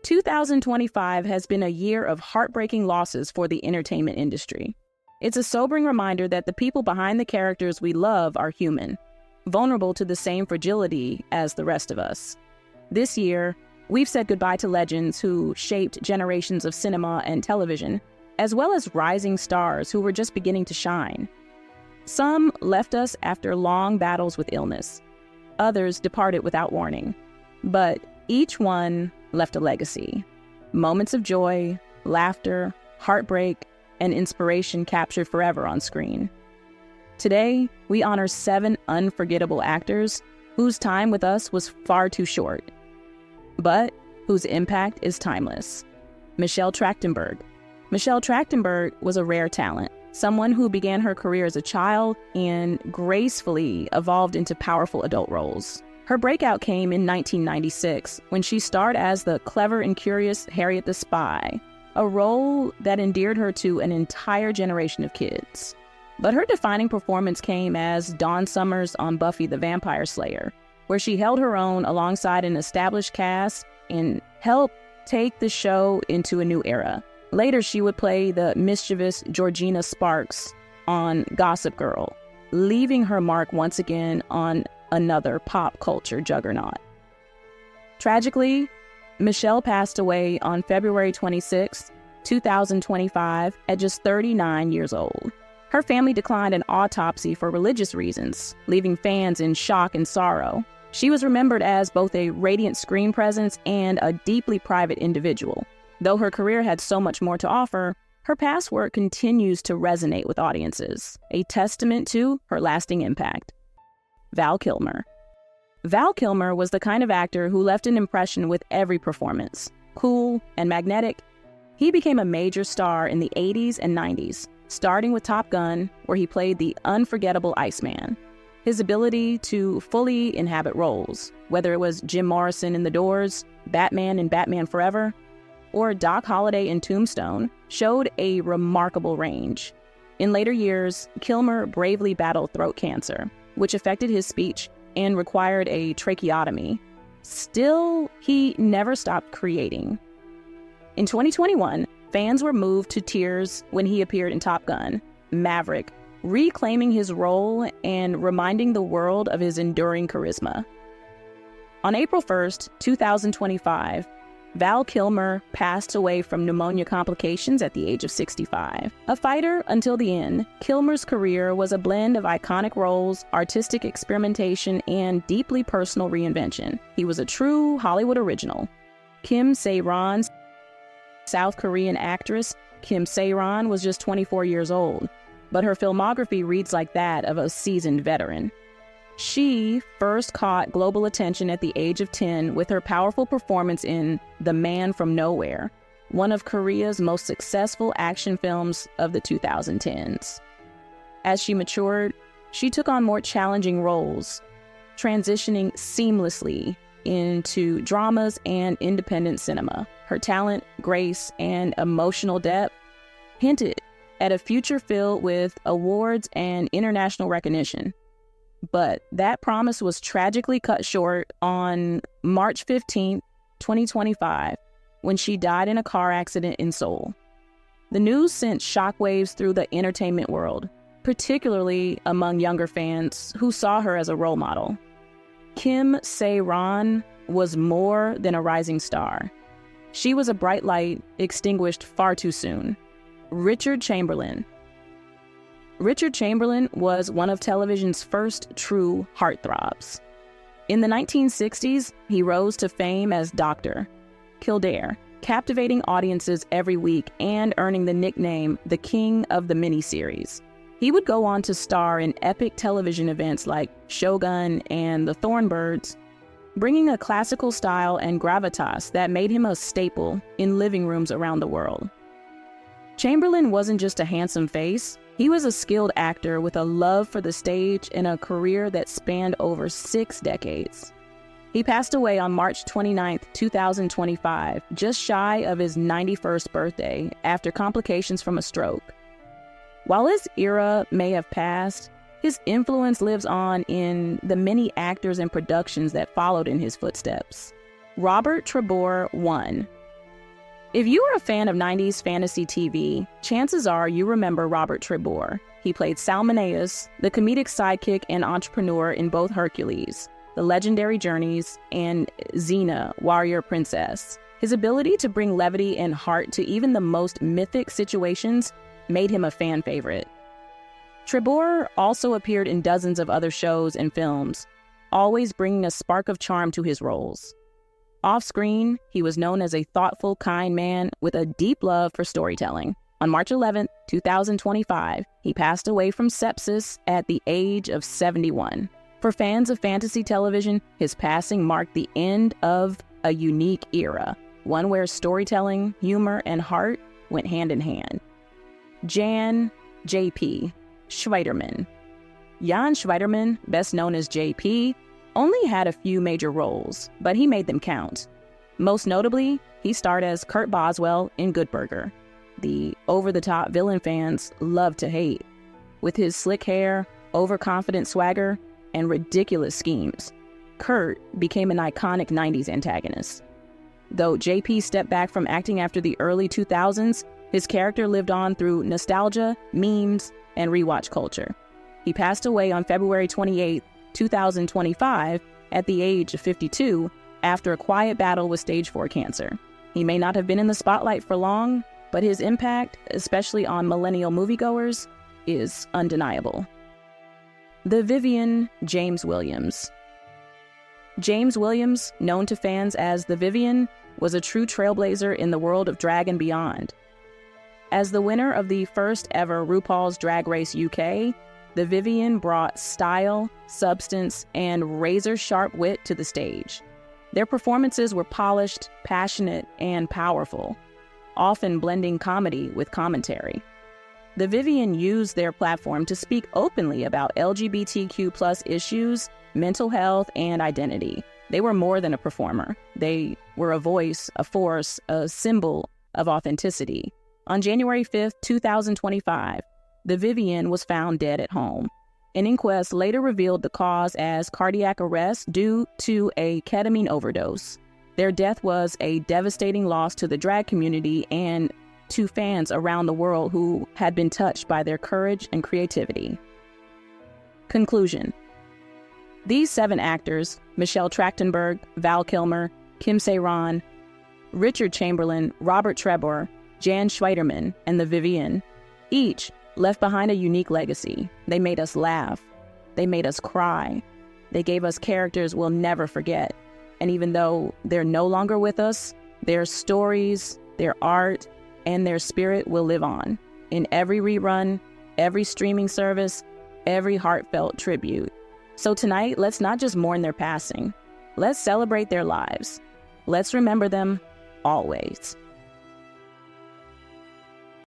2025 has been a year of heartbreaking losses for the entertainment industry. It's a sobering reminder that the people behind the characters we love are human, vulnerable to the same fragility as the rest of us. This year, we've said goodbye to legends who shaped generations of cinema and television, as well as rising stars who were just beginning to shine. Some left us after long battles with illness. Others departed without warning. But each one left a legacy. Moments of joy, laughter, heartbreak, and inspiration captured forever on screen. Today, we honor 7 unforgettable actors whose time with us was far too short, but whose impact is timeless. Michelle Trachtenberg. Michelle Trachtenberg was a rare talent, someone who began her career as a child and gracefully evolved into powerful adult roles. Her breakout came in 1996 when she starred as the clever and curious Harriet the Spy, a role that endeared her to an entire generation of kids. But her defining performance came as Dawn Summers on Buffy the Vampire Slayer, where she held her own alongside an established cast and helped take the show into a new era. Later, she would play the mischievous Georgina Sparks on Gossip Girl, leaving her mark once again on another pop culture juggernaut. Tragically, Michelle passed away on February 26, 2025, at just 39 years old. Her family declined an autopsy for religious reasons, leaving fans in shock and sorrow. She was remembered as both a radiant screen presence and a deeply private individual. Though her career had so much more to offer, her past work continues to resonate with audiences, a testament to her lasting impact. Val Kilmer. Val Kilmer was the kind of actor who left an impression with every performance. Cool and magnetic, he became a major star in the 80s and 90s, starting with Top Gun, where he played the unforgettable Iceman. His ability to fully inhabit roles, whether it was Jim Morrison in The Doors, Batman in Batman Forever, or Doc Holliday in Tombstone, showed a remarkable range. In later years, Kilmer bravely battled throat cancer, which affected his speech and required a tracheotomy. Still, he never stopped creating. In 2021, fans were moved to tears when he appeared in Top Gun: Maverick, reclaiming his role and reminding the world of his enduring charisma. On April 1st, 2025, Val Kilmer passed away from pneumonia complications at the age of 65. A fighter until the end, Kilmer's career was a blend of iconic roles, artistic experimentation, and deeply personal reinvention. He was a true Hollywood original. Sae-ron, South Korean actress Sae-ron, was just 24 years old, but her filmography reads like that of a seasoned veteran. She first caught global attention at the age of 10 with her powerful performance in The Man from Nowhere, one of Korea's most successful action films of the 2010s. As she matured, she took on more challenging roles, transitioning seamlessly into dramas and independent cinema. Her talent, grace, and emotional depth hinted at a future filled with awards and international recognition. But that promise was tragically cut short on March 15, 2025, when she died in a car accident in Seoul. The news sent shockwaves through the entertainment world, particularly among younger fans who saw her as a role model. Sae-ron was more than a rising star. She was a bright light extinguished far too soon. Richard Chamberlain. Richard Chamberlain was one of television's first true heartthrobs. In the 1960s, he rose to fame as Dr. Kildare, captivating audiences every week and earning the nickname the King of the Miniseries. He would go on to star in epic television events like Shogun and The Thornbirds, bringing a classical style and gravitas that made him a staple in living rooms around the world. Chamberlain wasn't just a handsome face. He was a skilled actor with a love for the stage and a career that spanned over 6 decades. He passed away on March 29, 2025, just shy of his 91st birthday after complications from a stroke. While his era may have passed, his influence lives on in the many actors and productions that followed in his footsteps. Robert Trebor I, If you are a fan of 90s fantasy TV, chances are you remember Robert Trebor. He played Salmoneus, the comedic sidekick and entrepreneur in both Hercules, The Legendary Journeys, and Xena, Warrior Princess. His ability to bring levity and heart to even the most mythic situations made him a fan favorite. Trebor also appeared in dozens of other shows and films, always bringing a spark of charm to his roles. Off-screen, he was known as a thoughtful, kind man with a deep love for storytelling. On March 11, 2025, he passed away from sepsis at the age of 71. For fans of fantasy television, his passing marked the end of a unique era, one where storytelling, humor, and heart went hand in hand. Jan J.P. Schweiderman. Jan Schweiderman, best known as J.P., only had a few major roles, but he made them count. Most notably, he starred as Kurt Boswell in Good Burger, the over-the-top villain fans love to hate. With his slick hair, overconfident swagger, and ridiculous schemes, Kurt became an iconic 90s antagonist. Though JP stepped back from acting after the early 2000s, his character lived on through nostalgia, memes, and rewatch culture. He passed away on February 28, 2025, at the age of 52, after a quiet battle with stage 4 cancer. He may not have been in the spotlight for long, but his impact, especially on millennial moviegoers, is undeniable. The Vivian James Williams. James Williams, known to fans as the Vivian, was a true trailblazer in the world of drag and beyond. As the winner of the first ever RuPaul's Drag Race UK, the Vivian brought style, substance, and razor-sharp wit to the stage. Their performances were polished, passionate, and powerful, often blending comedy with commentary. The Vivian used their platform to speak openly about LGBTQ+ issues, mental health, and identity. They were more than a performer. They were a voice, a force, a symbol of authenticity. On January 5, 2025, the Vivian was found dead at home. An inquest later revealed the cause as cardiac arrest due to a ketamine overdose. Their death was a devastating loss to the drag community and to fans around the world who had been touched by their courage and creativity. Conclusion. These 7 actors, Michelle Trachtenberg, Val Kilmer, Kim Sae-ron, Richard Chamberlain, Robert Trebor, Jan Schweiderman, and the Vivian, each left behind a unique legacy. They made us laugh. They made us cry. They gave us characters we'll never forget. And even though they're no longer with us, their stories, their art, and their spirit will live on in every rerun, every streaming service, every heartfelt tribute. So tonight, let's not just mourn their passing. Let's celebrate their lives. Let's remember them always.